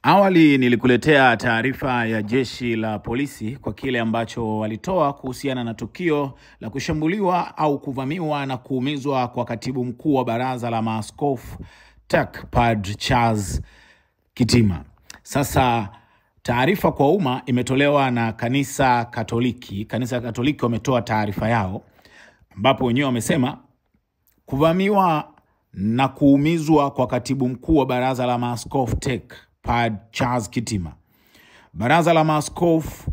Awali nilikuletea taarifa ya jeshi la polisi kwa kile ambacho walitoa kuhusiana na tukio la kushambuliwa au kuvamiwa na kuumizwa kwa katibu mkuu wa Baraza la Maaskofu TEC Padre Charles Kitima. Sasa taarifa kwa umma imetolewa na Kanisa Katoliki. Kanisa Katoliki wametoa taarifa yao ambapo wenyewe wamesema kuvamiwa na kuumizwa kwa katibu mkuu wa Baraza la Maaskofu TEC Padre Charles Kitima. Baraza la Maaskofu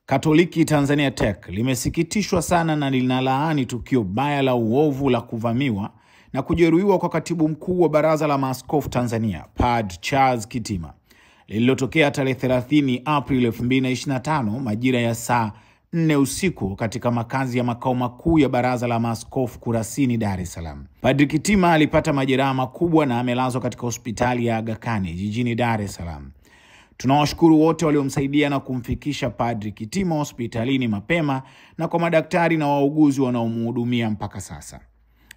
Katoliki Tanzania TEC limesikitishwa sana na linalaani tukio baya la uovu la kuvamiwa na kujeruhiwa kwa katibu mkuu wa Baraza la Maaskofu Tanzania Padre Charles Kitima lililotokea tarehe 30 Aprili 2025 majira ya saa 4 usiku katika makazi ya makao makuu ya Baraza la Maaskofu Kurasini, Dar es Salaam. Padre Kitima alipata majeraha makubwa na amelazwa katika hospitali ya Aga Khan jijini Dar es Salaam. Tunawashukuru wote waliomsaidia na kumfikisha Padre Kitima hospitalini mapema na kwa madaktari na wauguzi wanaomhudumia mpaka sasa.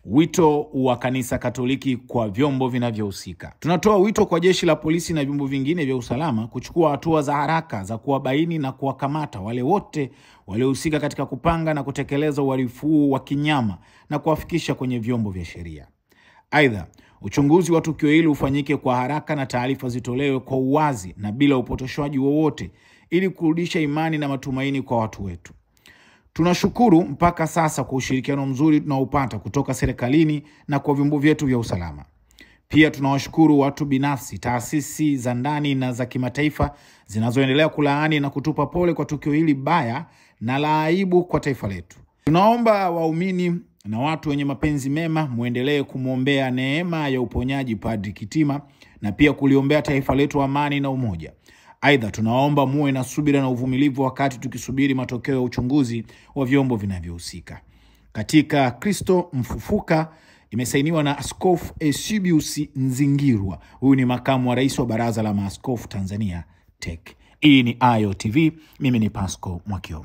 Wito wa Kanisa Katoliki kwa vyombo vinavyohusika. Tunatoa wito kwa jeshi la polisi na vyombo vingine vya usalama kuchukua hatua za haraka za kuwabaini na kuwakamata wale wote waliohusika katika kupanga na kutekeleza uhalifu wa kinyama na kuwafikisha kwenye vyombo vya sheria. Aidha, uchunguzi wa tukio hili ufanyike kwa haraka na taarifa zitolewe kwa uwazi na bila upotoshwaji wowote ili kurudisha imani na matumaini kwa watu wetu. Tunashukuru mpaka sasa kwa ushirikiano mzuri tunaopata kutoka serikalini na kwa vyombo vyetu vya usalama. Pia tunawashukuru watu binafsi, taasisi za ndani na za kimataifa zinazoendelea kulaani na kutupa pole kwa tukio hili baya na la aibu kwa taifa letu. Tunaomba waumini na watu wenye mapenzi mema muendelee kumwombea neema ya uponyaji Padre Kitima na pia kuliombea taifa letu amani na umoja. Aidha, tunaomba muwe na subira na uvumilivu wakati tukisubiri matokeo ya uchunguzi wa vyombo vinavyohusika. Katika Kristo Mfufuka imesainiwa na Askofu Eusebius Nzingirwa. Huyu ni makamu wa rais wa Baraza la Maaskofu Tanzania TEC. Hii ni Ayo TV. Mimi ni Pasco Mwakioma.